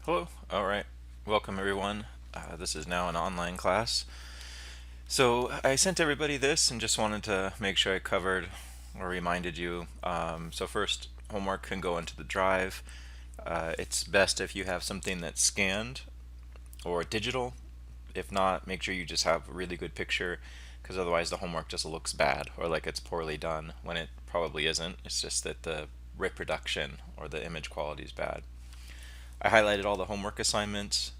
Hello. All right. Welcome, everyone. This is now an online class. So I sent everybody this and just wanted to make sure I covered or reminded you. So first, homework can go into the drive. It's best if you have something that's scanned or digital. If not, make sure you just have a really good picture because otherwise the homework just looks bad or like it's poorly done when it probably isn't. It's just that the reproduction or the image quality is bad. I highlighted all the homework assignments.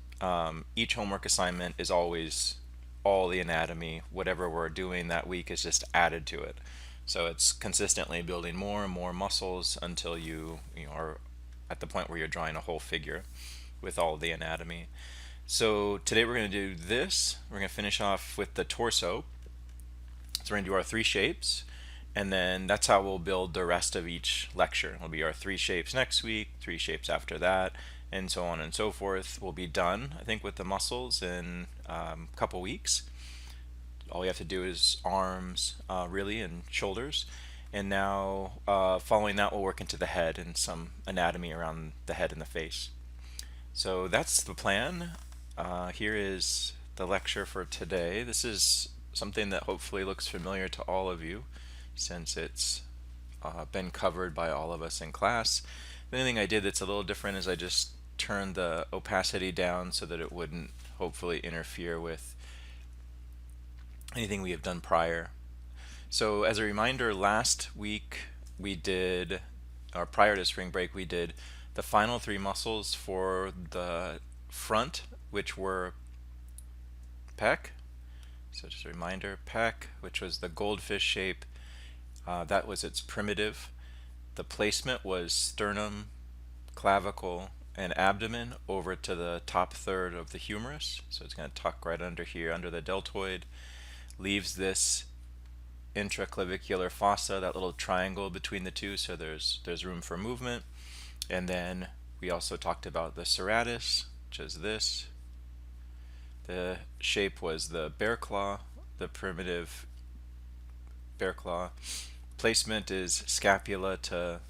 Each homework assignment is always all the anatomy. Whatever we're doing that week is just added to it. So it's consistently building more and more muscles until you are at the point where you're drawing a whole figure with all the anatomy. So today we're going to do this. We're going to finish off with the torso. So we're going to do our three shapes, and then that's how we'll build the rest of each lecture. It'll be our three shapes next week, three shapes after that, and so on and so forth. We'll be done, I think, with the muscles in a couple weeks. All we have to do is arms, really, and shoulders. And now, following that, we'll work into the head and some anatomy around the head and the face. So that's the plan. Here is the lecture for today. This is something that hopefully looks familiar to all of you since it's been covered by all of us in class. The only thing I did that's a little different is I just turned the opacity down so that it wouldn't hopefully interfere with anything we have done prior. So as a reminder, last week we did, or prior to spring break, we did the final three muscles for the front, which were pec. So just a reminder, pec, which was the goldfish shape, that was its primitive. The placement was sternum, clavicle, and abdomen over to the top third of the humerus. So it's going to tuck right under here, under the deltoid. Leaves this intraclavicular fossa, that little triangle between the two, so there's room for movement. And then we also talked about the serratus, which is this. The shape was the bear claw, the primitive bear claw. Placement is scapula to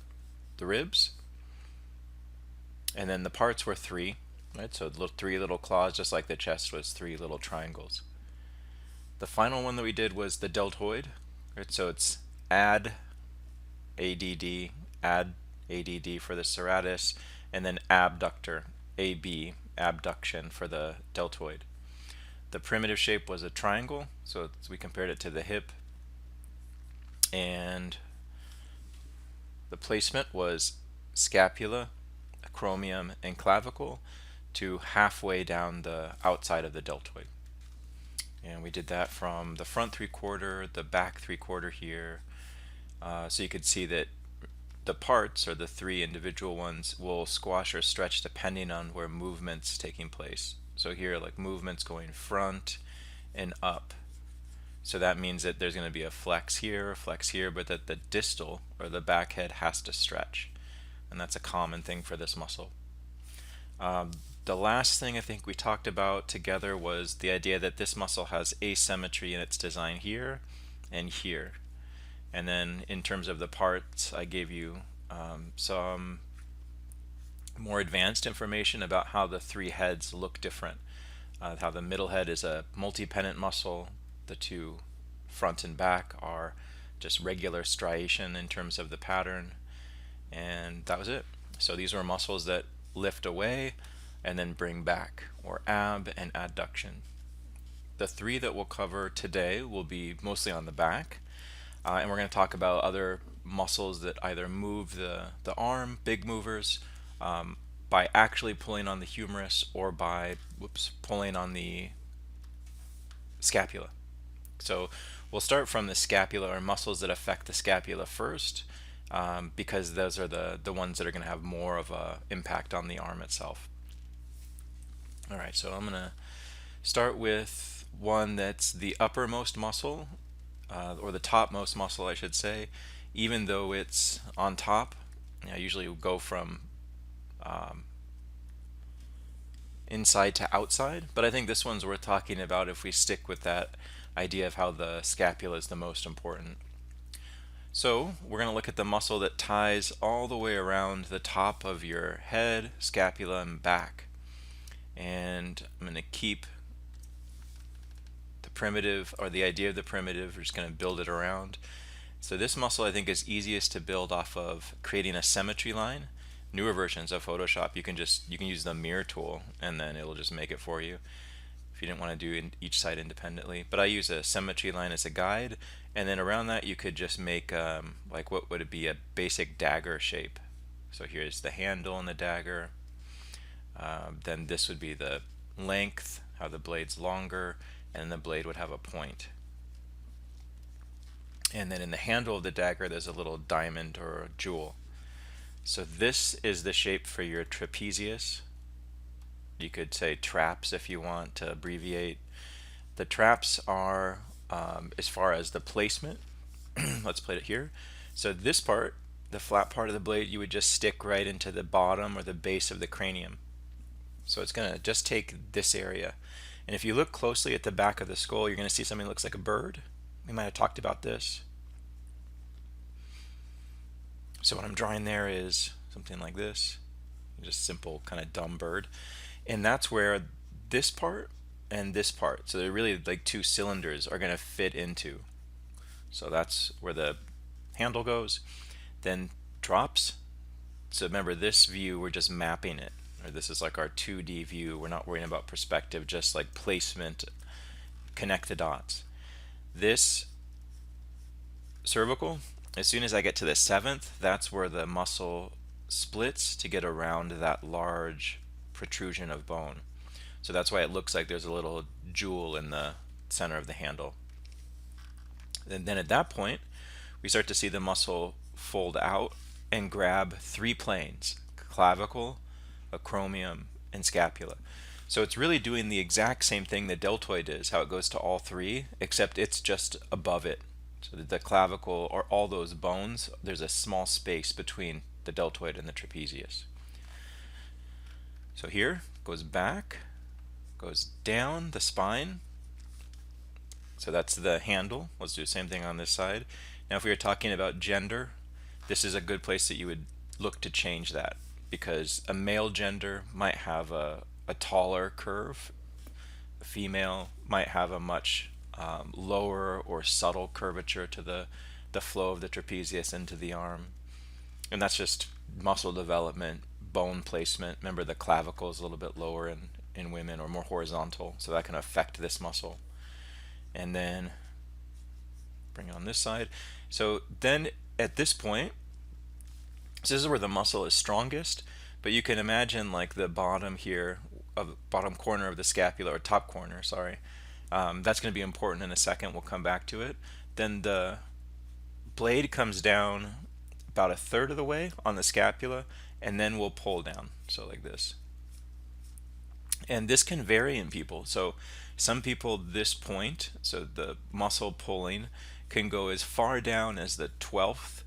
the ribs. And then the parts were three, right? So three little claws, just like the chest was three little triangles. The final one that we did was the deltoid, right? So it's add ADD, add ADD for the serratus, and then abductor, AB, abduction for the deltoid. The primitive shape was a triangle, so we compared it to the hip. And the placement was scapula, acromion, and clavicle to halfway down the outside of the deltoid. And we did that from the front three-quarter, the back three-quarter here. So you could see that the parts, or the three individual ones, will squash or stretch depending on where movement's taking place. So here, like movement's going front and up. So that means that there's going to be a flex here, but that the distal, or the back head, has to stretch. And that's a common thing for this muscle. The last thing I think we talked about together was the idea that this muscle has asymmetry in its design here and here. And then in terms of the parts, I gave you some more advanced information about how the three heads look different. How the middle head is a multi-pennant muscle. The two front and back are just regular striation in terms of the pattern. And that was it. So these were muscles that lift away and then bring back, or ab and adduction. The three that we'll cover today will be mostly on the back, and we're going to talk about other muscles that either move the arm, big movers, by actually pulling on the humerus or by pulling on the scapula. So we'll start from the scapula, or muscles that affect the scapula first, because those are the ones that are going to have more of a impact on the arm itself. All right, so I'm going to start with one that's the uppermost muscle, or the topmost muscle, I should say. Even though it's on top, I usually go from inside to outside, but I think this one's worth talking about if we stick with that idea of how the scapula is the most important. So we're going to look at the muscle that ties all the way around the top of your head, scapula, and back. And I'm going to keep the primitive, or the idea of the primitive. We're just going to build it around. So this muscle I think is easiest to build off of creating a symmetry line. Newer versions of Photoshop, you can use the mirror tool and then it'll just make it for you if you didn't want to do each side independently. But I use a symmetry line as a guide, and then around that you could just make like, what would it be, a basic dagger shape. So here's the handle and the dagger. Then this would be the length, how the blade's longer, and the blade would have a point. And then in the handle of the dagger there's a little diamond or a jewel. So this is the shape for your trapezius. You could say traps if you want to abbreviate. The traps are, as far as the placement, let's plate it here. So this part, the flat part of the blade, you would just stick right into the bottom or the base of the cranium. So it's going to just take this area. And if you look closely at the back of the skull, you're going to see something that looks like a bird. We might have talked about this. So what I'm drawing there is something like this, just simple kind of dumb bird. And that's where this part and this part, so they're really like two cylinders, are going to fit into. So that's where the handle goes. Then drops. So remember, this view, we're just mapping it, or this is like our 2D view. We're not worrying about perspective, just like placement, connect the dots. This cervical, as soon as I get to the 7th, that's where the muscle splits to get around that large protrusion of bone. So that's why it looks like there's a little jewel in the center of the handle. And then at that point, we start to see the muscle fold out and grab 3 planes: clavicle, acromion, and scapula. So it's really doing the exact same thing the deltoid is, how it goes to all 3, except it's just above it. So the clavicle, or all those bones, there's a small space between the deltoid and the trapezius. So here, goes back, goes down the spine. So that's the handle. Let's do the same thing on this side. Now if we were talking about gender, this is a good place that you would look to change that, because a male gender might have a taller curve. A female might have a much lower or subtle curvature to the flow of the trapezius into the arm. And that's just muscle development, bone placement. Remember, the clavicle is a little bit lower in women, or more horizontal, so that can affect this muscle. And then bring it on this side. So then at this point, so this is where the muscle is strongest, but you can imagine like the bottom here, of bottom corner of the scapula, or top corner, sorry. That's going to be important in a second. We'll come back to it. Then the blade comes down about 1/3 of the way on the scapula, and then we'll pull down, so like this. And this can vary in people. So some people, this point, so the muscle pulling, can go as far down as the 12th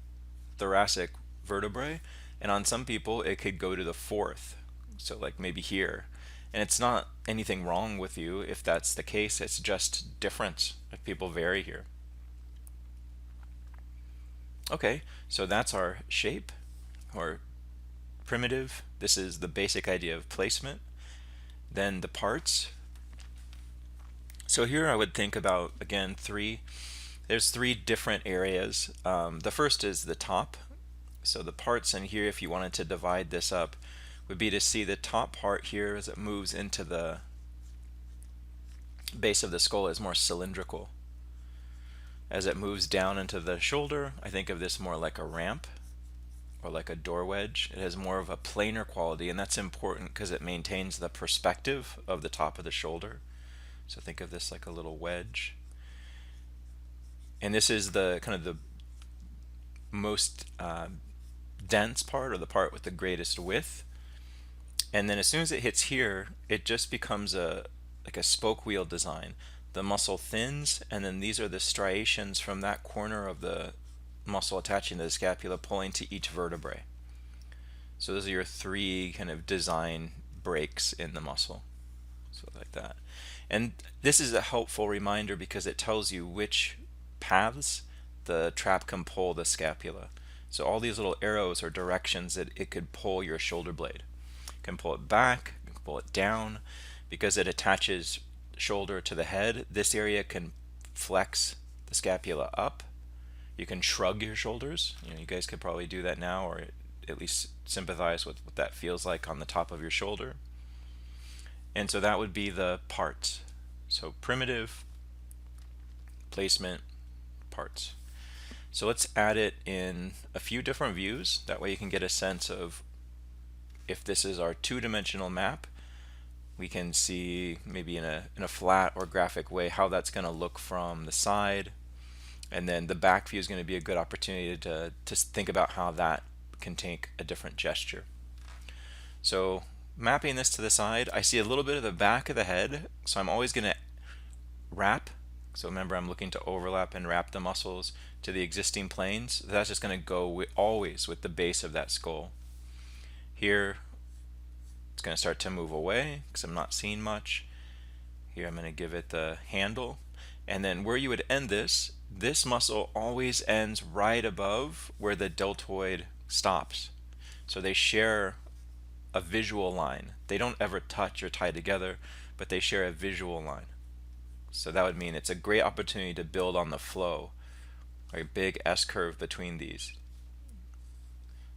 thoracic vertebrae, and on some people it could go to the 4th, so like maybe here. And it's not anything wrong with you if that's the case, it's just difference. People vary here. Okay, so that's our shape, or primitive. This is the basic idea of placement. Then the parts. So here I would think about, again, there's 3 different areas. The first is the top. So the parts in here, if you wanted to divide this up, would be to see the top part here as it moves into the base of the skull is more cylindrical. As it moves down into the shoulder, I think of this more like a ramp or like a door wedge. It has more of a planar quality, and that's important because it maintains the perspective of the top of the shoulder. So think of this like a little wedge. And this is the kind of the most dense part, or the part with the greatest width. And then as soon as it hits here, it just becomes like a spoke wheel design. The muscle thins, and then these are the striations from that corner of the muscle attaching to the scapula pulling to each vertebrae. So those are your 3 kind of design breaks in the muscle. So like that. And this is a helpful reminder because it tells you which paths the trap can pull the scapula. So all these little arrows are directions that it could pull your shoulder blade. It can pull it back, pull it down. Because it attaches shoulder to the head, this area can flex the scapula up. You can shrug your shoulders. You guys could probably do that now, or at least sympathize with what that feels like on the top of your shoulder. And so that would be the parts. So primitive, placement, parts. So let's add it in a few different views. That way you can get a sense of, if this is our two-dimensional map, we can see maybe in a flat or graphic way how that's going to look from the side. And then the back view is going to be a good opportunity to think about how that can take a different gesture. So mapping this to the side, I see a little bit of the back of the head, so I'm always going to wrap. So remember, I'm looking to overlap and wrap the muscles to the existing planes. That's just going to go always with the base of that skull. Here, it's going to start to move away because I'm not seeing much. Here, I'm going to give it the handle. And then where you would end this muscle always ends right above where the deltoid stops. So they share a visual line. They don't ever touch or tie together, but they share a visual line. So that would mean it's a great opportunity to build on the flow, a big S curve between these.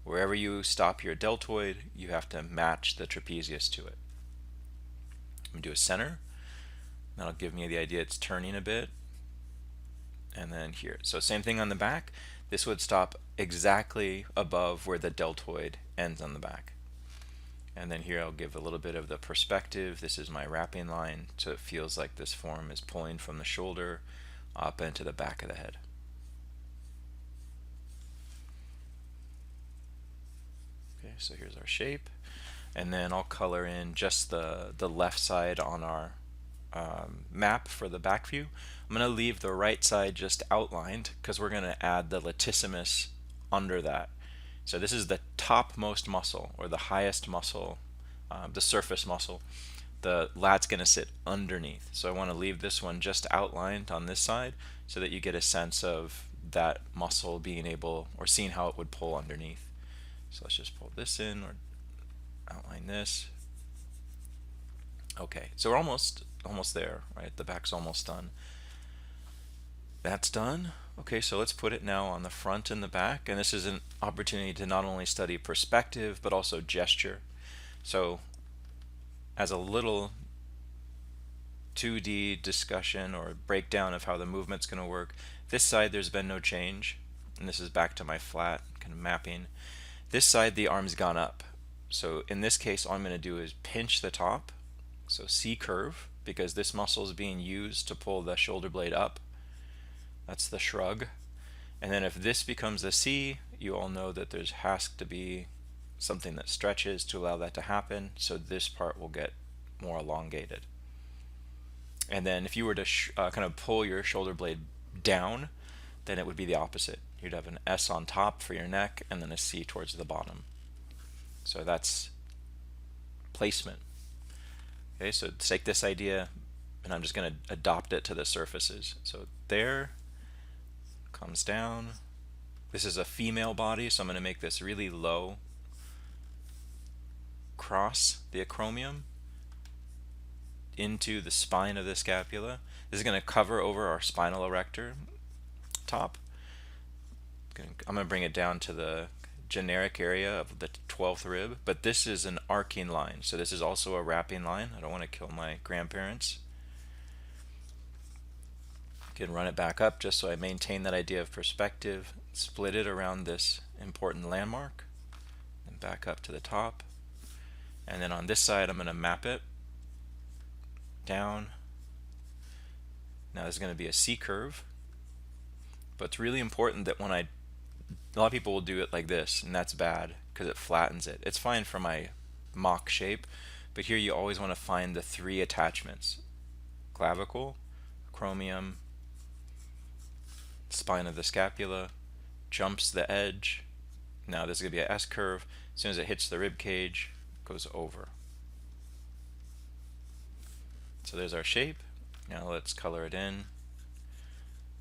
Wherever you stop your deltoid, you have to match the trapezius to it. I'm going to do a center. That'll give me the idea it's turning a bit. And then here. So same thing on the back. This would stop exactly above where the deltoid ends on the back. And then here I'll give a little bit of the perspective. This is my wrapping line, so it feels like this form is pulling from the shoulder up into the back of the head. Okay, so here's our shape. And then I'll color in just the left side on our map for the back view. I'm going to leave the right side just outlined because we're going to add the latissimus under that. So this is the topmost muscle, or the highest muscle, the surface muscle. The lat's going to sit underneath. So I want to leave this one just outlined on this side so that you get a sense of that muscle being able, or seeing how it would pull underneath. So let's just pull this in, or outline this. Okay, so we're almost there, right? The back's almost done. That's done. Okay, so let's put it now on the front and the back, and this is an opportunity to not only study perspective but also gesture. So as a little 2D discussion or breakdown of how the movement's going to work, this side there's been no change, and this is back to my flat kind of mapping. This side the arm's gone up. So in this case all I'm going to do is pinch the top, so C curve, because this muscle is being used to pull the shoulder blade up. That's the shrug. And then if this becomes a C, you all know that there has to be something that stretches to allow that to happen, so this part will get more elongated. And then if you were to kind of pull your shoulder blade down, then it would be the opposite. You'd have an S on top for your neck and then a C towards the bottom. So that's placement. Okay, so take this idea and I'm just going to adopt it to the surfaces. So there, comes down. This is a female body, so I'm going to make this really low. Cross the acromion into the spine of the scapula. This is going to cover over our spinal erector top. I'm going to bring it down to the generic area of the 12th rib, but this is an arcing line, so this is also a wrapping line. I don't want to kill my grandparents. You can run it back up just so I maintain that idea of perspective, split it around this important landmark, and back up to the top. And then on this side I'm going to map it down. Now there's going to be a C curve, but it's really important that when a lot of people will do it like this, and that's bad because it flattens it. It's fine for my mock shape, but here you always want to find the three attachments: clavicle, acromion, spine of the scapula, jumps the edge. Now this is going to be an S curve. As soon as it hits the rib cage, it goes over. So there's our shape. Now let's color it in.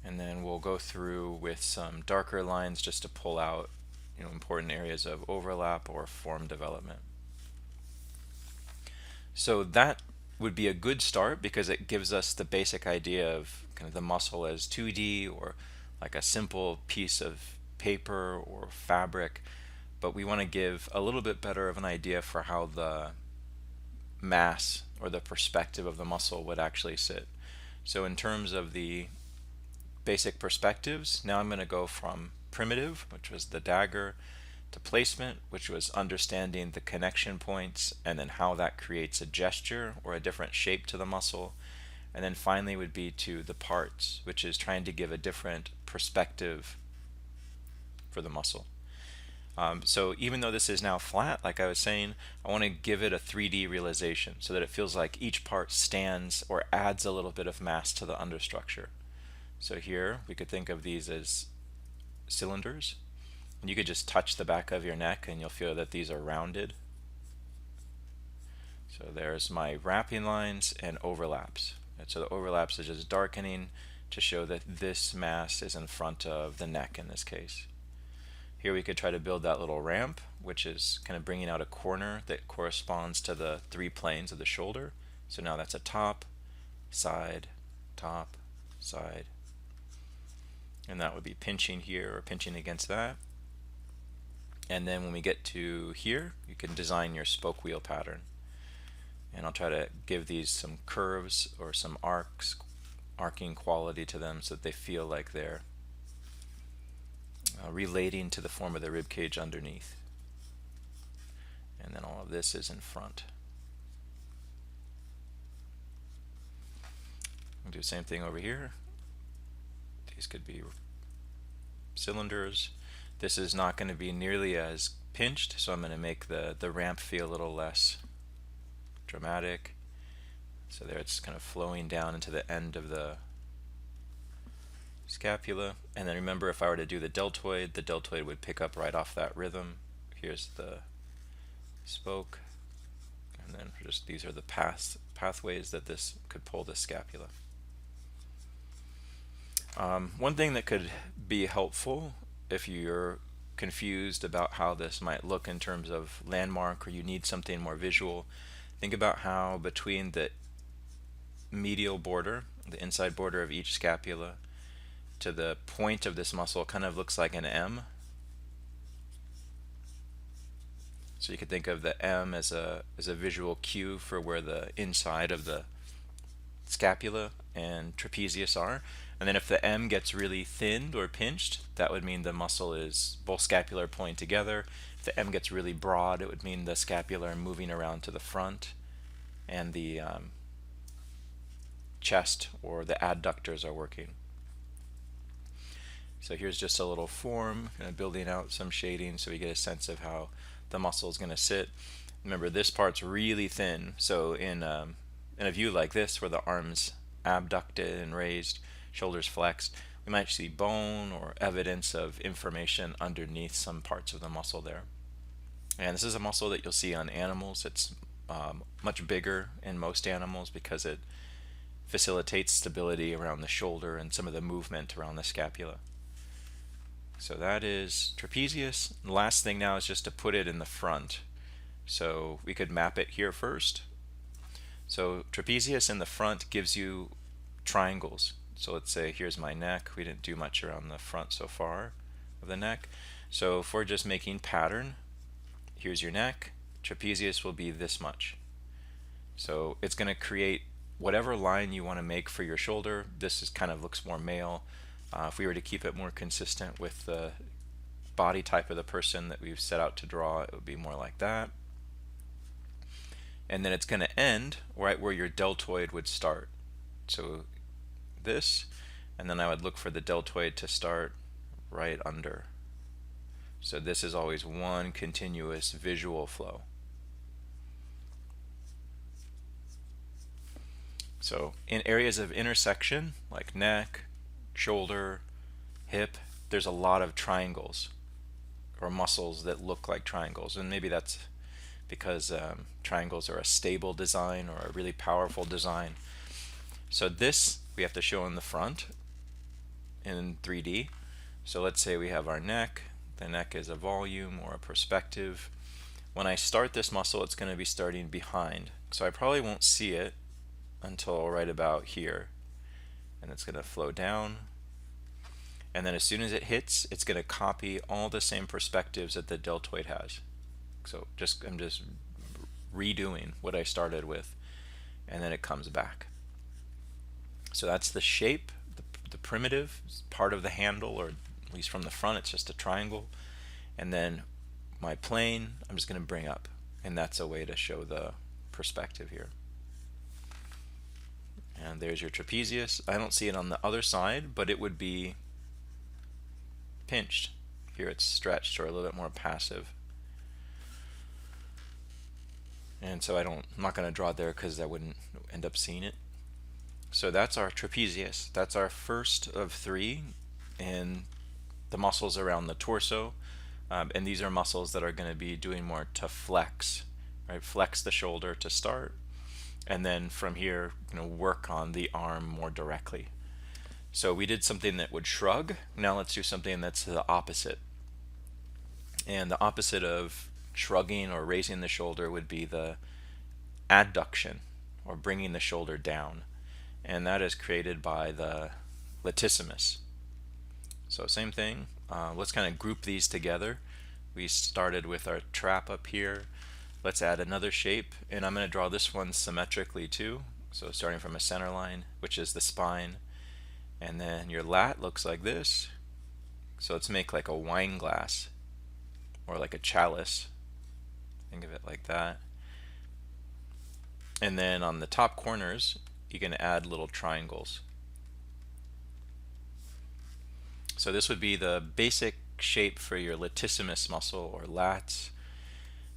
And then we'll go through with some darker lines just to pull out, important areas of overlap or form development. So that would be a good start because it gives us the basic idea of kind of the muscle as 2D or like a simple piece of paper or fabric, but we want to give a little bit better of an idea for how the mass or the perspective of the muscle would actually sit. So in terms of the basic perspectives, now I'm going to go from primitive, which was the dagger, to placement, which was understanding the connection points and then how that creates a gesture or a different shape to the muscle. And then finally would be to the parts, which is trying to give a different perspective for the muscle. So even though this is now flat, like I was saying, I want to give it a 3D realization so that it feels like each part stands or adds a little bit of mass to the understructure. So here we could think of these as cylinders. And you could just touch the back of your neck and you'll feel that these are rounded. So there's my wrapping lines and overlaps. And so the overlaps is just darkening to show that this mass is in front of the neck in this case. Here we could try to build that little ramp, which is kind of bringing out a corner that corresponds to the 3 planes of the shoulder. So now that's a top, side, top, side. And that would be pinching here or pinching against that. And then when we get to here, you can design your spoke wheel pattern. And I'll try to give these some curves or some arcing quality to them so that they feel like they're relating to the form of the rib cage underneath. And then all of this is in front. We'll do the same thing over here. These could be cylinders. This is not going to be nearly as pinched, so I'm going to make the ramp feel a little less dramatic. So there it's kind of flowing down into the end of the scapula. And then remember, if I were to do the deltoid would pick up right off that rhythm. Here's the spoke. And then just these are the pathways that this could pull the scapula. One thing that could be helpful if you're confused about how this might look in terms of landmark or you need something more visual, think about how between the medial border, the inside border of each scapula, to the point of this muscle kind of looks like an M. So you could think of the M as a visual cue for where the inside of the scapula and trapezius are. And then if the M gets really thinned or pinched, that would mean the muscle is both scapular pulling together. If the M gets really broad, it would mean the scapular moving around to the front, and the chest or the adductors are working. So here's just a little form, kind of building out some shading so we get a sense of how the muscle is going to sit. Remember, this part's really thin, so in a view like this where the arms abducted and raised, shoulders flexed, we might see bone or evidence of information underneath some parts of the muscle there. And this is a muscle that you'll see on animals. It's much bigger in most animals because it facilitates stability around the shoulder and some of the movement around the scapula. So that is trapezius. The last thing now is just to put it in the front. So we could map it here first. So trapezius in the front gives you triangles. So let's say here's my neck. We didn't do much around the front so far of the neck. So if we're just making pattern, here's your neck. Trapezius will be this much. So it's going to create whatever line you want to make for your shoulder. This is kind of looks more male. If we were to keep it more consistent with the body type of the person that we've set out to draw, it would be more like that. And then it's going to end right where your deltoid would start. So this, and then I would look for the deltoid to start right under. So this is always one continuous visual flow. So in areas of intersection, like neck, shoulder, hip, there's a lot of triangles or muscles that look like triangles, and maybe that's because triangles are a stable design or a really powerful design. So this we have to show in the front in 3D. So let's say we have our neck. The neck is a volume or a perspective. When I start this muscle, it's going to be starting behind. So I probably won't see it until right about here. And it's going to flow down. And then as soon as it hits, it's going to copy all the same perspectives that the deltoid has. So I'm just redoing what I started with, and then it comes back. So that's the shape, the primitive part of the handle, or at least from the front, it's just a triangle. And then my plane, I'm just going to bring up, and that's a way to show the perspective here. And there's your trapezius. I don't see it on the other side, but it would be pinched. Here it's stretched or a little bit more passive. And so I'm not going to draw it there because I wouldn't end up seeing it. So that's our trapezius. That's our first of three, and the muscles around the torso. And these are muscles that are going to be doing more to flex, right? Flex the shoulder to start, and then from here, work on the arm more directly. So we did something that would shrug. Now let's do something that's the opposite. And the opposite of shrugging or raising the shoulder would be the adduction, or bringing the shoulder down. And that is created by the latissimus. So same thing. Let's kind of group these together. We started with our trap up here. Let's add another shape, and I'm going to draw this one symmetrically too. So starting from a center line, which is the spine, and then your lat looks like this. So let's make like a wine glass, or like a chalice. Think of it like that. And then on the top corners, you can add little triangles. So this would be the basic shape for your latissimus muscle, or lats,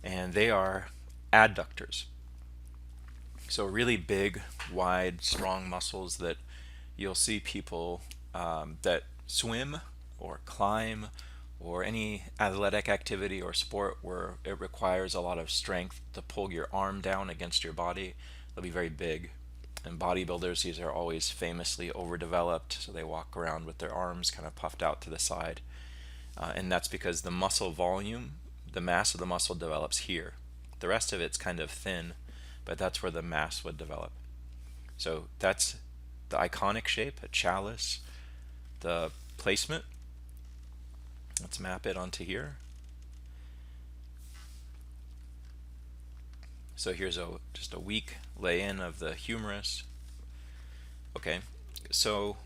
and they are adductors. So really big, wide, strong muscles that you'll see people that swim or climb or any athletic activity or sport where it requires a lot of strength to pull your arm down against your body. They'll be very big. And bodybuilders, these are always famously overdeveloped, so they walk around with their arms kind of puffed out to the side. And that's because the muscle volume, the mass of the muscle develops here. The rest of it's kind of thin, but that's where the mass would develop. So that's the iconic shape, a chalice. The placement, let's map it onto here. So here's just a weak lay-in of the humerus. Okay, so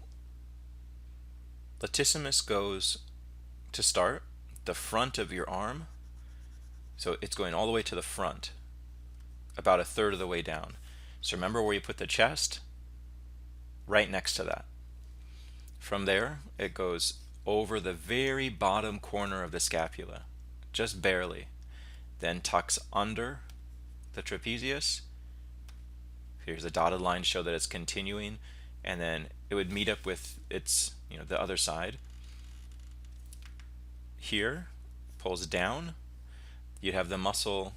latissimus goes to start the front of your arm. So it's going all the way to the front, about a third of the way down. So remember where you put the chest? Right next to that. From there, it goes over the very bottom corner of the scapula, just barely. Then tucks under the trapezius. Here's a dotted line to show that it's continuing, and then it would meet up with its, the other side. Here, pulls down. You'd have the muscle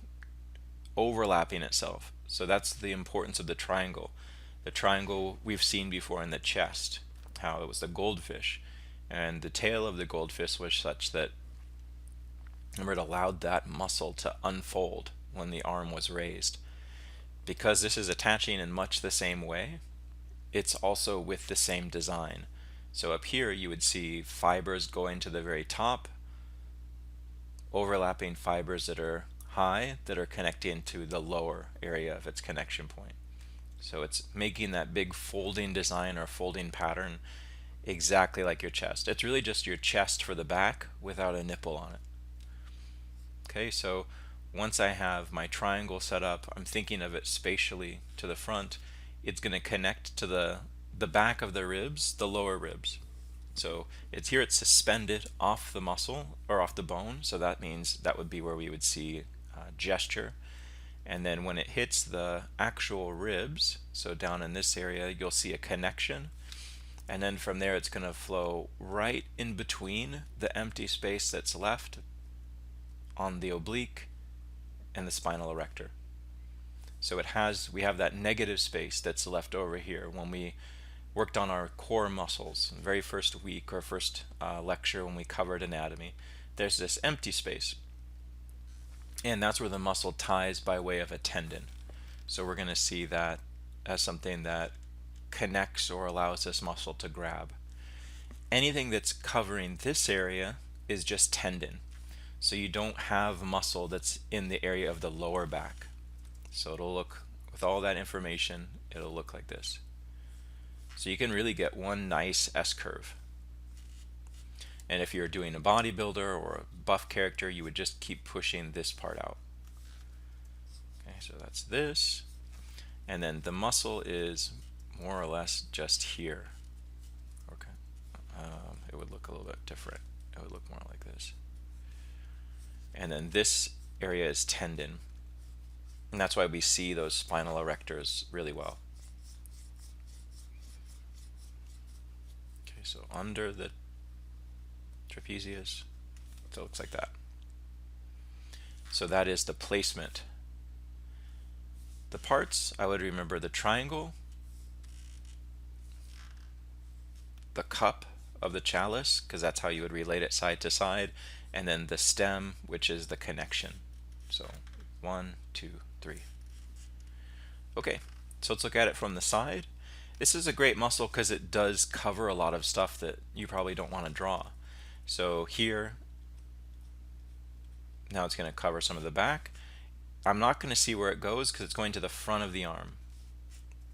overlapping itself. So that's the importance of the triangle. The triangle we've seen before in the chest, how it was the goldfish, and the tail of the goldfish was such that, remember, it allowed that muscle to unfold when the arm was raised. Because this is attaching in much the same way, it's also with the same design. So up here you would see fibers going to the very top, overlapping fibers that are high that are connecting to the lower area of its connection point. So it's making that big folding design or folding pattern exactly like your chest. It's really just your chest for the back without a nipple on it. Okay, so once I have my triangle set up, I'm thinking of it spatially to the front. It's going to connect to the back of the ribs, the lower ribs. So it's suspended off the muscle or off the bone, so that means that would be where we would see gesture. And then when it hits the actual ribs, so down in this area, you'll see a connection. And then from there, it's going to flow right in between the empty space that's left on the oblique and the spinal erector. So we have that negative space that's left over here when we worked on our core muscles in the very first week or first lecture when we covered anatomy. There's this empty space. and that's where the muscle ties by way of a tendon. So we're going to see that as something that connects or allows this muscle to grab. Anything that's covering this area is just tendon. So you don't have muscle that's in the area of the lower back. So it'll look, with all that information, it'll look like this. So you can really get one nice S-curve. And if you're doing a bodybuilder or a buff character, you would just keep pushing this part out. Okay, so that's this. And then the muscle is more or less just here. Okay, it would look a little bit different. It would look more like this. And then this area is tendon. And that's why we see those spinal erectors really well. Okay, so under the trapezius, so it looks like that. So that is the placement. The parts, I would remember the triangle, the cup of the chalice, because that's how you would relate it side to side, and then the stem, which is the connection. So 1, 2, 3. Okay, so let's look at it from the side. This is a great muscle because it does cover a lot of stuff that you probably don't want to draw. So here, now it's going to cover some of the back. I'm not going to see where it goes because it's going to the front of the arm.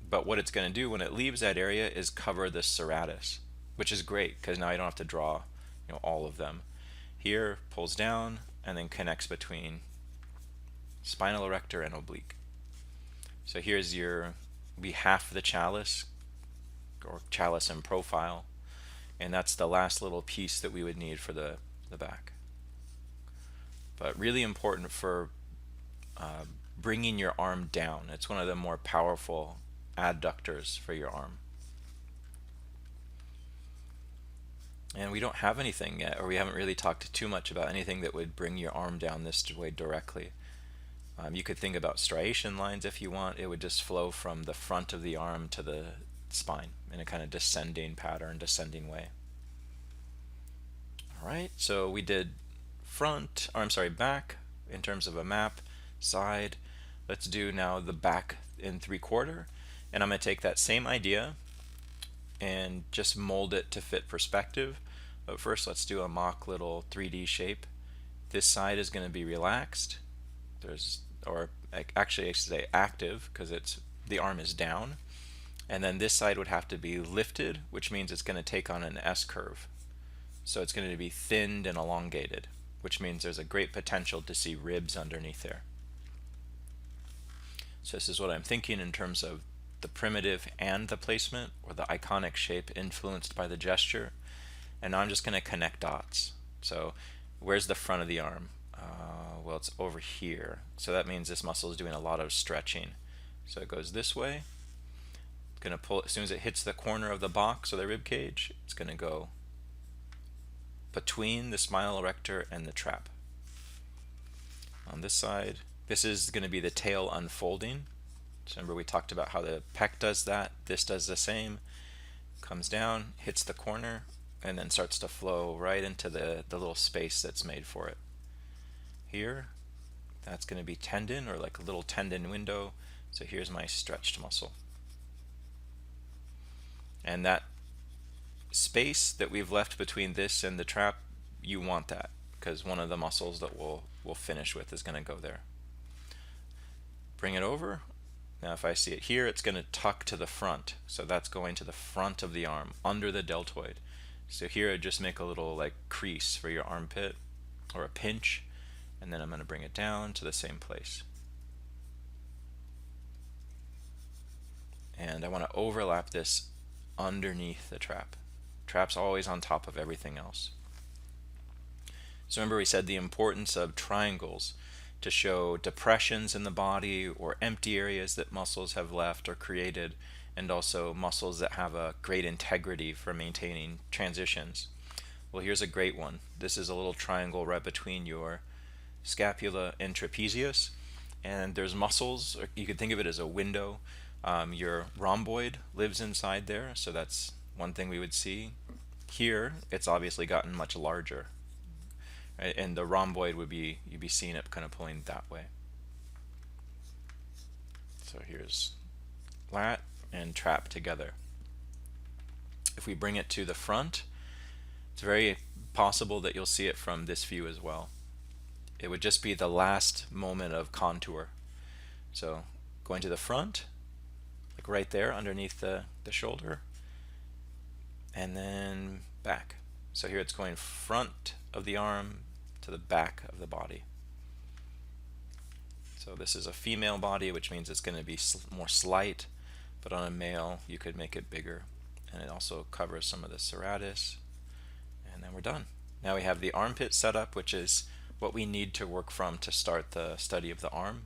But what it's going to do when it leaves that area is cover the serratus, which is great because now I don't have to draw, all of them. Here, pulls down and then connects between spinal erector and oblique. So here's be half the chalice, or chalice in profile, and that's the last little piece that we would need for the back. But really important for bringing your arm down. It's one of the more powerful adductors for your arm. And we don't have anything yet, or we haven't really talked too much about anything that would bring your arm down this way directly. You could think about striation lines if you want. It would just flow from the front of the arm to the spine in a kind of descending pattern, descending way. All right, so we did back in terms of a map, side. Let's do now the back in 3/4, and I'm going to take that same idea and just mold it to fit perspective. But first, let's do a mock little 3D shape. This side is going to be relaxed. Actually I should say active because the arm is down, and then this side would have to be lifted, which means it's going to take on an S curve. So it's going to be thinned and elongated, which means there's a great potential to see ribs underneath there. So this is what I'm thinking in terms of the primitive and the placement, or the iconic shape influenced by the gesture. And now I'm just going to connect dots. So where's the front of the arm? Well, it's over here. So that means this muscle is doing a lot of stretching. So it goes this way. It's going to pull as soon as it hits the corner of the box or the rib cage. It's going to go between the spinal erector and the trap. On this side, this is going to be the tail unfolding. So remember we talked about how the pec does that. This does the same. Comes down, hits the corner, and then starts to flow right into the little space that's made for it. Here, that's going to be tendon, or like a little tendon window. So here's my stretched muscle. And that space that we've left between this and the trap, you want that, because one of the muscles that we'll finish with is going to go there. Bring it over. Now if I see it here, it's going to tuck to the front. So that's going to the front of the arm, under the deltoid. So here I just make a little like crease for your armpit, or a pinch, and then I'm going to bring it down to the same place. And I want to overlap this underneath the trap. Trap's always on top of everything else. So remember we said the importance of triangles to show depressions in the body or empty areas that muscles have left or created, and also muscles that have a great integrity for maintaining transitions. Well, here's a great one. This is a little triangle right between your scapula and trapezius, and there's muscles, or you could think of it as a window. Your rhomboid lives inside there, so that's one thing we would see. Here, it's obviously gotten much larger. right? And the rhomboid would be, you'd be seeing it kind of pulling that way. So here's lat and trap together. If we bring it to the front, it's very possible that you'll see it from this view as well. It would just be the last moment of contour. So going to the front, like right there underneath the shoulder, and then back. So here it's going front of the arm to the back of the body. So this is a female body, which means it's going to be more slight, but on a male you could make it bigger. And it also covers some of the serratus. And then we're done. Now we have the armpit set up, which is what we need to work from to start the study of the arm.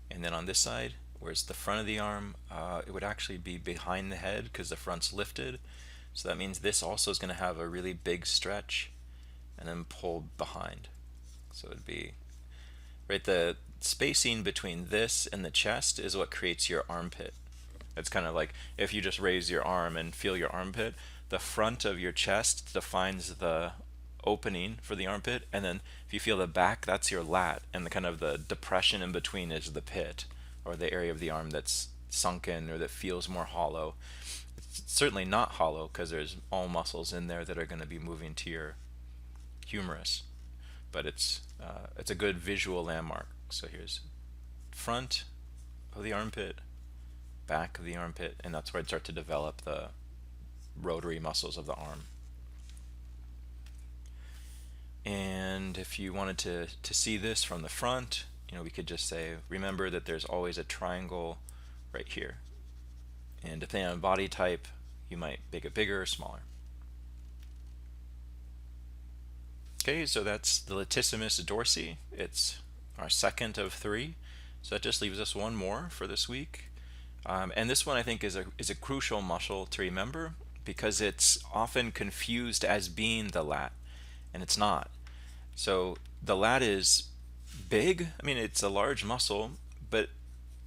And then on this side, where's the front of the arm, it would actually be behind the head because the front's lifted. So that means this also is going to have a really big stretch and then pull behind. So it'd be right, the spacing between this and the chest is what creates your armpit. It's kind of like if you just raise your arm and feel your armpit, the front of your chest defines the opening for the armpit, and then if you feel the back, that's your lat, and the kind of the depression in between is the pit, or the area of the arm that's sunken or that feels more hollow. It's certainly not hollow because there's all muscles in there that are going to be moving to your humerus, but it's a good visual landmark. So here's front of the armpit, back of the armpit, and that's where I'd start to develop the rotary muscles of the arm. And if you wanted to see this from the front, we could just say, remember that there's always a triangle right here. And depending on body type, you might make it bigger or smaller. Okay, so that's the Latissimus dorsi. It's our second of 3. So that just leaves us one more for this week. And this one I think is a crucial muscle to remember because it's often confused as being the lat, and it's not. So the lat is big. I mean, it's a large muscle, but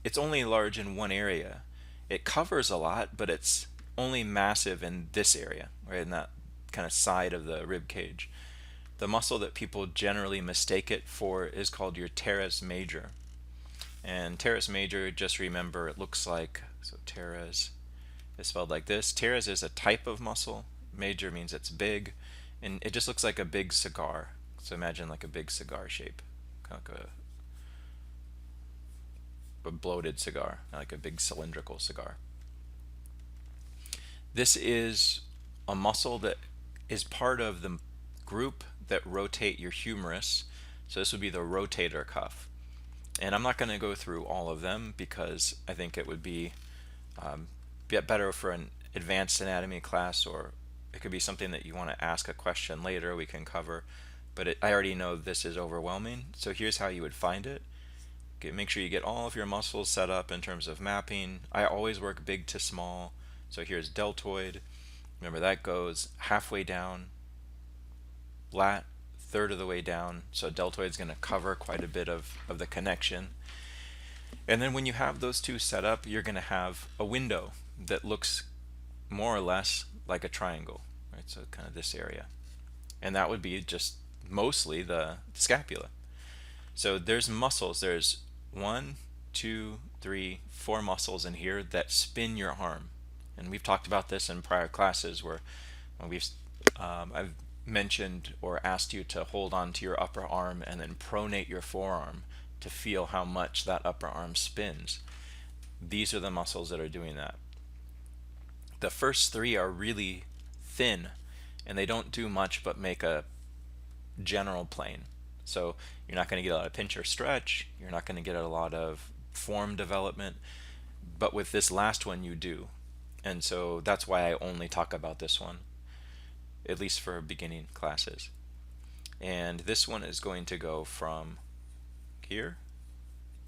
it's only large in one area. It covers a lot, but it's only massive in this area, right in that kind of side of the rib cage. The muscle that people generally mistake it for is called your teres major. And teres major, just remember, it looks like, so teres is spelled like this. Teres is a type of muscle. Major means it's big, and it just looks like a big cigar. So imagine like a big cigar shape, kind of like a bloated cigar, like a big cylindrical cigar. This is a muscle that is part of the group that rotate your humerus. So this would be the rotator cuff. And I'm not going to go through all of them because I think it would be better for an advanced anatomy class, or it could be something that you want to ask a question later we can cover. But I already know this is overwhelming. So here's how you would find it. Okay, make sure you get all of your muscles set up in terms of mapping. I always work big to small. So here's deltoid. Remember that goes halfway down, lat, third of the way down. So deltoid is going to cover quite a bit of the connection. And then when you have those two set up, you're going to have a window that looks more or less like a triangle, right? So kind of this area. And that would be just mostly the scapula. So there's muscles. There's 1, 2, 3, 4 muscles in here that spin your arm. And we've talked about this in prior classes where I've mentioned or asked you to hold on to your upper arm and then pronate your forearm to feel how much that upper arm spins. These are the muscles that are doing that. The first 3 are really thin and they don't do much but make a general plane. So you're not going to get a lot of pinch or stretch, you're not going to get a lot of form development, but with this last one you do. And so that's why I only talk about this one, at least for beginning classes. And this one is going to go from here,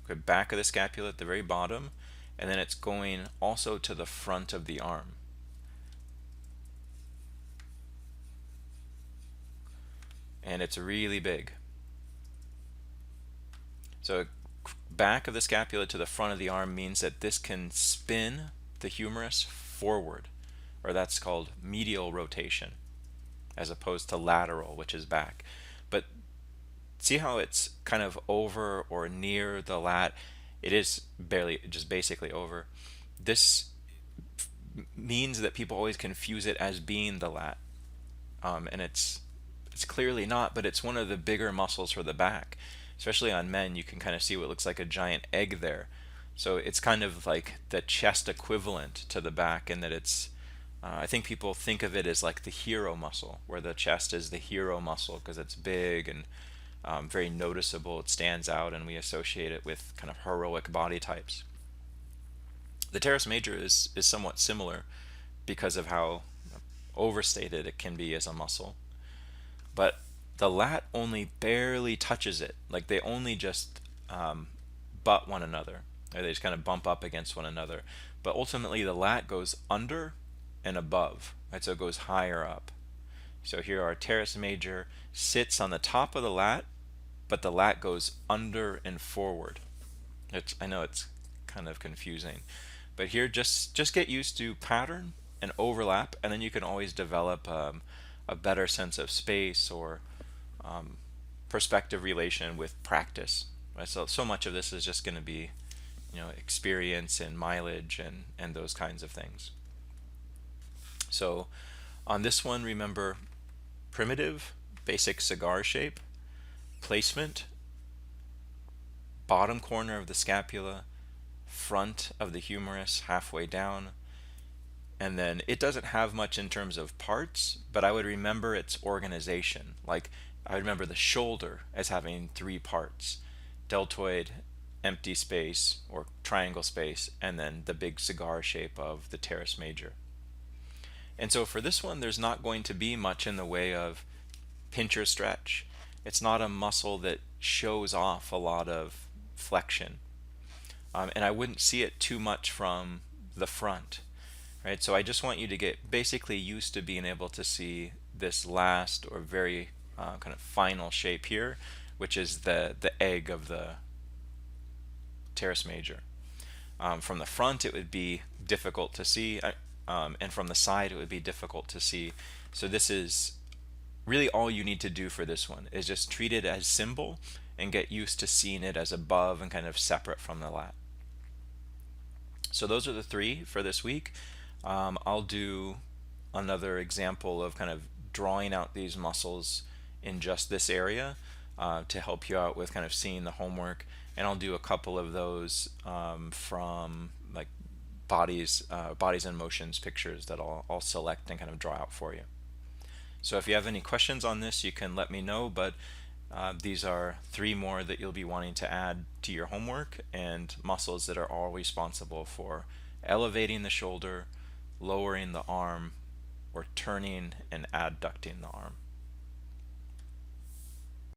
the back of the scapula at the very bottom, and then it's going also to the front of the arm. And it's really big. So back of the scapula to the front of the arm means that this can spin the humerus forward, or that's called medial rotation, as opposed to lateral, which is back. see how it's kind of over or near the lat? It is barely, just basically over. This means that people always confuse it as being the lat, and it's clearly not, but it's one of the bigger muscles for the back. Especially on men, you can kind of see what looks like a giant egg there. So it's kind of like the chest equivalent to the back, in that it's I think people think of it as like the hero muscle, where the chest is the hero muscle because it's big and very noticeable. It stands out, and we associate it with kind of heroic body types. The teres major is somewhat similar because of how overstated it can be as a muscle, but the lat only barely touches it. Like they only just butt one another, or they just kind of bump up against one another. But ultimately, the lat goes under and above, right? So it goes higher up. So here our teres major sits on the top of the lat, but the lat goes under and forward. I know it's kind of confusing, but here just get used to pattern and overlap, and then you can always develop a better sense of space or perspective relation with practice. Right? So much of this is just going to be, experience and mileage and those kinds of things. So on this one, remember primitive, basic cigar shape, placement, bottom corner of the scapula, front of the humerus halfway down, and then it doesn't have much in terms of parts, but I would remember its organization. Like I remember the shoulder as having three parts: deltoid, empty space or triangle space, and then the big cigar shape of the teres major. And so for this one, there's not going to be much in the way of pinch or stretch. It's not a muscle that shows off a lot of flexion. And I wouldn't see it too much from the front, right? So I just want you to get basically used to being able to see this last or very kind of final shape here, which is the egg of the teres major. From the front, it would be difficult to see, and from the side, it would be difficult to see. So this is really all you need to do for this one, is just treat it as symbol and get used to seeing it as above and kind of separate from the lat. So those are the three for this week. I'll do another example of kind of drawing out these muscles in just this area to help you out with kind of seeing the homework. And I'll do a couple of those from like bodies and motions pictures that I'll select and kind of draw out for you. So if you have any questions on this, you can let me know, but these are three more that you'll be wanting to add to your homework, and muscles that are all responsible for elevating the shoulder, lowering the arm, or turning and adducting the arm.